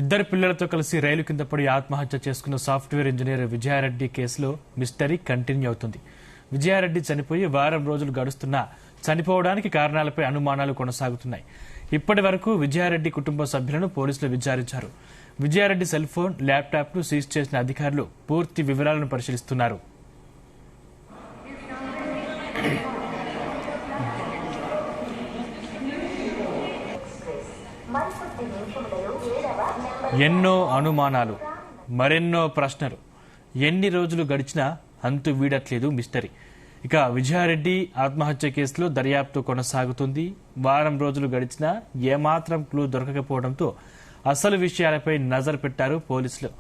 ఇద్దరు పిల్లలతో కలిసి రైలు కింద పడి ఆత్మహత్య చేసుకున్న సాఫ్ట్వేర్ ఇంజనీర్ విజయారెడ్డి కేసులో మిస్టరీ కంటిన్యూ అవుతుంది. విజయారెడ్డి చనిపోయి వారం రోజులు గడుస్తున్నా చనిపోవడానికి కారణాలపై అనుమానాలు కొనసాగుతున్నాయి. ఇప్పటి వరకు విజయారెడ్డి కుటుంబ సభ్యులను పోలీసులు విచారించారు. విజయారెడ్డి సెల్ ఫోన్, ల్యాప్టాప్ ను సీజ్ చేసిన అధికారులు పూర్తి వివరాలను పరిశీలిస్తున్నారు. ఎన్నో అనుమానాలు, మరెన్నో ప్రశ్నలు. ఎన్ని రోజులు గడిచినా అంతు వీడట్లేదు మిస్టరీ. ఇక విజయారెడ్డి ఆత్మహత్య కేసులో దర్యాప్తు కొనసాగుతుంది. వారం రోజులు గడిచినా ఏమాత్రం క్లూ దొరకకపోవడంతో అసలు విషయాలపై నజర్ పెట్టారు పోలీసులు.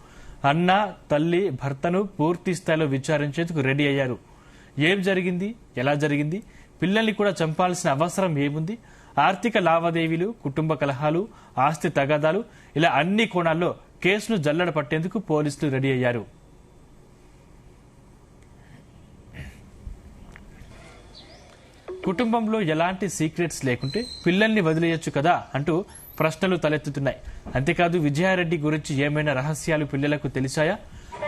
అన్న, తల్లి, భర్తను పూర్తి స్థాయిలో విచారించేందుకు రెడీ అయ్యారు. ఏం జరిగింది, ఎలా జరిగింది, పిల్లల్ని కూడా చంపాల్సిన అవసరం ఏముంది, ఆర్థిక లావాదేవీలు, కుటుంబ కలహాలు, ఆస్తి తగాదాలు, ఇలా అన్ని కోణాల్లో కేసును జల్లెడ పట్టేందుకు పోలీసులు రెడీ అయ్యారు. కుటుంబంలో ఎలాంటి సీక్రెట్స్ లేకుంటే పిల్లల్ని వదిలేయొచ్చు కదా అంటూ ప్రశ్నలు తలెత్తుతున్నాయి. అంతేకాదు విజయారెడ్డి గురించి ఏమైనా రహస్యాలు పిల్లలకు తెలిసాయా?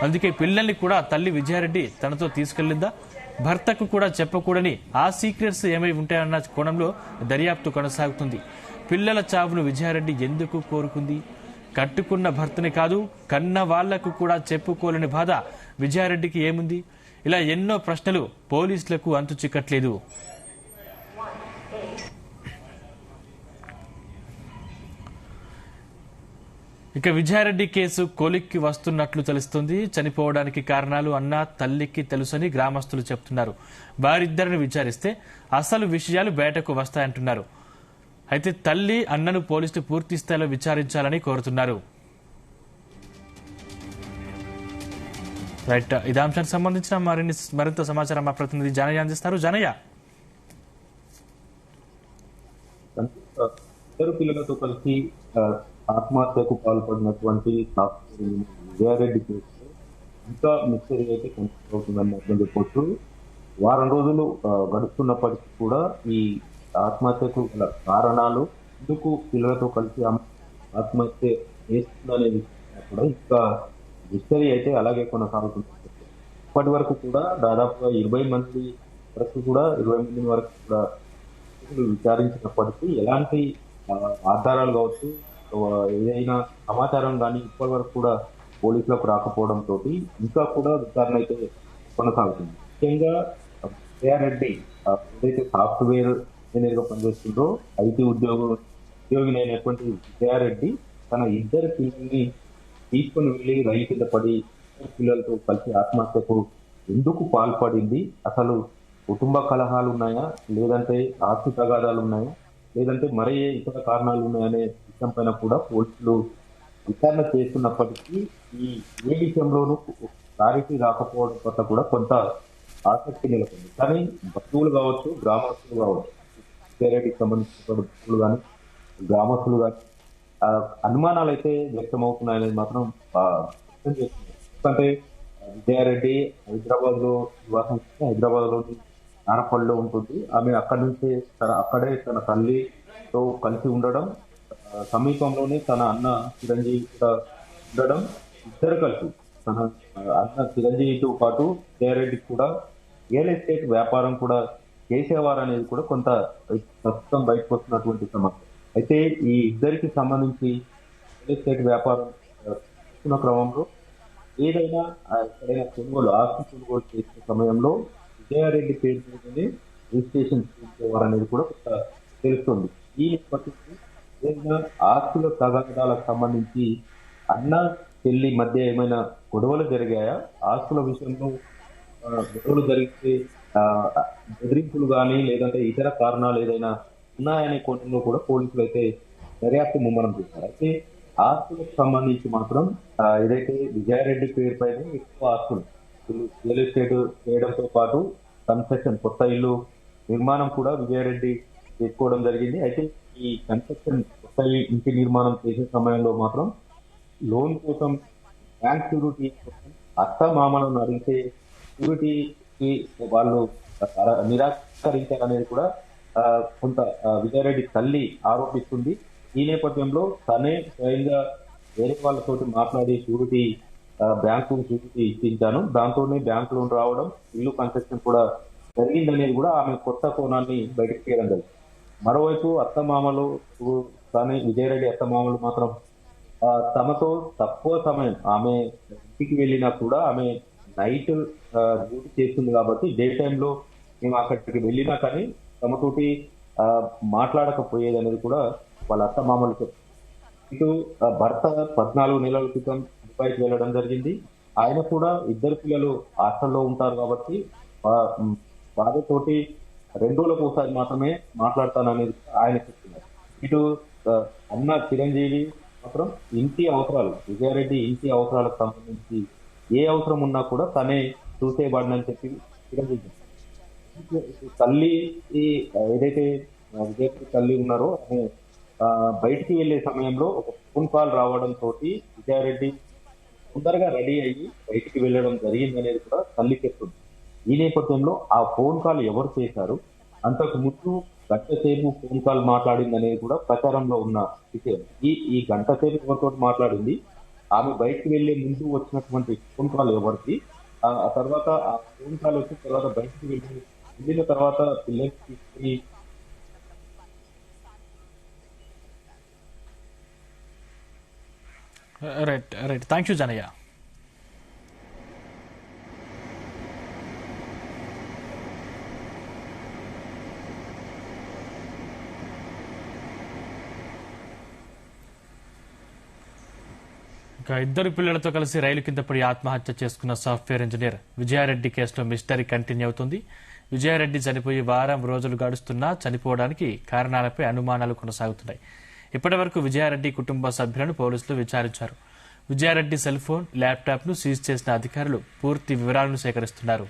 అందుకే పిల్లల్ని కూడా తల్లి విజయారెడ్డి తనతో తీసుకెళ్లిందా? భర్తకు కూడా చెప్పకూడని ఆ సీక్రెట్స్ ఏమై ఉంటాయన్న కోణంలో దర్యాప్తు కొనసాగుతుంది. పిల్లల చావును విజయారెడ్డి ఎందుకు కోరుకుంది? కట్టుకున్న భర్తని కాదు, కన్న వాళ్లకు కూడా చెప్పుకోలేని బాధ విజయారెడ్డికి ఏముంది? ఇలా ఎన్నో ప్రశ్నలు పోలీసులకు అంతు చిక్కట్లేదు. ఇక విజయారెడ్డి కేసు కొలిక్కి వస్తున్నట్లు తెలుస్తుంది. చనిపోవడానికి కారణాలు అన్న, తల్లికి తెలుసని గ్రామస్తులు చెప్తున్నారు. వారిద్దరిని విచారిస్తే అసలు విషయాలు బయటకు వస్తాయంటున్నారు. అయితే తల్లి, అన్నను పోలీసులు పూర్తి స్థాయిలో విచారించాలని కోరుతున్నారు. రైట్, ఇదే అంశానికి సంబంధించిన మరింత సమాచారం మా ప్రతినిధి జానయ్య అందిస్తారు. జానయ్య, ఇద్దరు పిల్లలతో కలిసి ఆత్మహత్యకు పాల్పడినటువంటి విజయారెడ్డి కేసులో ఇంకా మిస్టరీ అయితే కొనసాగుతుందని అర్థం చెప్పొచ్చు. వారం రోజులు గడుస్తున్నప్పటికీ కూడా ఈ ఆత్మహత్యకు గల కారణాలు, ఎందుకు పిల్లలతో కలిసి ఆత్మహత్య చేస్తుందనేది కూడా ఇంకా మిస్టరీ అయితే అలాగే కొనసాగుతుంది. ఇప్పటి వరకు కూడా దాదాపుగా 20 మంది వరకు కూడా 20 మంది వరకు కూడా విచారించినప్పటికీ ఎలాంటి ఆధారాలు కావచ్చు, ఏదైనా సమాచారం కానీ ఇప్పటి వరకు కూడా పోలీసులకు రాకపోవడంతో ఇంకా కూడా విచారణ అయితే కొనసాగుతుంది. ముఖ్యంగా విజయారెడ్డి ఏదైతే సాఫ్ట్వేర్ ఇంజనీర్ గా పనిచేస్తుందో ఐటీ ఉద్యోగినైనటువంటి విజయారెడ్డి తన ఇద్దరు పిల్లల్ని తీసుకుని వెళ్లి రైలు కింద పడి పిల్లలతో కలిసి ఆత్మహత్యకు ఎందుకు పాల్పడింది? అసలు కుటుంబ కలహాలు ఉన్నాయా, లేదంటే ఆస్తి తగాదాలు ఉన్నాయా, లేదంటే మరే ఇతర కారణాలు ఉన్నాయనే విషయం పైన కూడా పోలీసులు విచారణ చేస్తున్నప్పటికీ ఏ విషయంలోనూ క్లారిటీ రాకపోవడం పట్ల కూడా కొంత ఆసక్తి నెలకొంది. కానీ బంధువులు కావచ్చు, గ్రామస్తులు కావచ్చు, విజయారెడ్డికి సంబంధించిన బంధువులు కానీ గ్రామస్తులు కానీ అనుమానాలు అయితే వ్యక్తమవుతున్నాయనేది మాత్రం వ్యక్తం చేస్తున్నారు. ఎందుకంటే విజయారెడ్డి హైదరాబాద్ లో నివాసం, హైదరాబాద్ లోని నానపల్లిలో ఉంటుంది. ఆమె అక్కడి నుంచే అక్కడే తన తల్లితో కలిసి ఉండడం, సమీపంలోనే తన అన్న చిరంజీవి కూడా ఉండడం, ఇద్దరు కలిసి తన అన్న చిరంజీవితో పాటు విజయారెడ్డి కూడా రియల్ ఎస్టేట్ వ్యాపారం కూడా చేసేవారు అనేది కూడా కొంత ప్రస్తుతం బయటకు వస్తున్నటువంటి సమస్య. అయితే ఈ ఇద్దరికి సంబంధించి రియల్ ఎస్టేట్ వ్యాపారం చేస్తున్న క్రమంలో ఏదైనా ఎక్కడైనా ఆస్తి కొనుగోలు చేసే సమయంలో విజయారెడ్డి పేరు మీదనే రిజిస్ట్రేషన్ చేసేవారనేది కూడా తెలుస్తుంది. ఈ నేపథ్యంలో ఏదైనా ఆస్తుల తగాదాలకు సంబంధించి అన్న చెల్లి మధ్య ఏమైనా గొడవలు జరిగాయా, ఆస్తుల విషయంలో గొడవలు జరిగితే బెదిరింపులు కానీ లేదంటే ఇతర కారణాలు ఏదైనా ఉన్నాయనే కోణంలో కూడా పోలీసులు అయితే దర్యాప్తు ముమ్మరం చేశారు. అయితే ఆస్తులకు సంబంధించి మాత్రం ఏదైతే విజయారెడ్డి పేరు పైన ఎక్కువ ఆస్తులు రియల్ ఎస్టేట్ చేయడంతో పాటు కన్స్ట్రక్షన్, కొత్త ఇల్లు నిర్మాణం కూడా విజయారెడ్డి చేసుకోవడం జరిగింది. అయితే ఈ కన్స్ట్రక్షన్, కొత్త ఇంటి నిర్మాణం చేసే సమయంలో మాత్రం లోన్ కోసం బ్యాంక్ షూరిటీ కోసం అత్త మామలను అడిగితే షూరిటీకి వాళ్ళు నిరాకరించారనేది కూడా కొంత విజయారెడ్డి తల్లి ఆరోపిస్తుంది. ఈ నేపథ్యంలో తనే స్వయంగా వేరే వాళ్ళతోటి మాట్లాడి షూరిటీ బ్యాంకు షూరిటీ ఇచ్చించాను, దాంతోనే బ్యాంక్ లోన్ రావడం, ఇల్లు కన్స్ట్రక్షన్ కూడా జరిగిందనేది కూడా ఆమె కొత్త కోణాన్ని బయటకు తీయడం జరిగింది. మరోవైపు అత్తమామలు కానీ విజయరెడ్డి అత్తమామలు మాత్రం తమతో తక్కువ సమయం ఆమె ఇంటికి వెళ్ళినా కూడా ఆమె నైట్ డ్యూటీ చేస్తుంది కాబట్టి డే టైంలో మేము అక్కడికి వెళ్ళినా కానీ తమతోటి మాట్లాడకపోయేది అనేది కూడా వాళ్ళ అత్తమామలు చెప్తారు. ఇటు భర్త 14 నెలల క్రితం దుబాయ్కి వెళ్ళడం జరిగింది. ఆయన కూడా ఇద్దరు పిల్లలు హాస్టల్లో ఉంటారు కాబట్టి భార్యతోటి 2 రోజులకు ఒకసారి మాత్రమే మాట్లాడతాననేది ఆయన చెప్తున్నారు. ఇటు అన్న చిరంజీవి మాత్రం ఇంటి అవసరాలు, విజయారెడ్డి ఇంటి అవసరాలకు సంబంధించి ఏ అవసరం ఉన్నా కూడా తనే చూసేవాడినని చెప్పి చిరంజీవి తల్లి ఏదైతే విజయారెడ్డి తల్లి ఉన్నారో ఆమె బయటికి వెళ్లే సమయంలో ఒక ఫోన్ కాల్ రావడం తోటి విజయారెడ్డి తొందరగా రెడీ అయ్యి బయటికి వెళ్ళడం జరిగింది అనేది కూడా తల్లి చెప్తుంది. ఈ నేపథ్యంలో ఆ ఫోన్ కాల్ ఎవరు చేశారు, అంతకు ముందు గంట సేపు ఫోన్ కాల్ మాట్లాడింది అనేది కూడా ప్రచారంలో ఉన్న విషయం. ఈ గంట సేపు ఎవరితో మాట్లాడింది, ఆమె బయటికి వెళ్లే ముందు వచ్చినటువంటి ఫోన్ కాల్ ఎవరికి, ఆ తర్వాత ఆ ఫోన్ కాల్ వచ్చిన తర్వాత బయటికి వెళ్ళిన తర్వాత పిల్లలకి తీసుకుని right right thank you Janaiah. ఇక ఇద్దరు పిల్లలతో కలిసి రైలు కింద పడి ఆత్మహత్య చేసుకున్న సాఫ్ట్వేర్ ఇంజనీర్ విజయారెడ్డి కేసులో మిస్టరీ కంటిన్యూ అవుతుంది. విజయారెడ్డి చనిపోయి వారం రోజులు గడుస్తున్నా చనిపోవడానికి కారణాలపై అనుమానాలు కొనసాగుతున్నాయి. ఇప్పటి వరకు విజయారెడ్డి కుటుంబ సభ్యులను పోలీసులు విచారించారు. విజయారెడ్డి సెల్ ఫోన్, ల్యాప్టాప్ ను సీజ్ చేసిన అధికారులు పూర్తి వివరాలను సేకరిస్తున్నారు.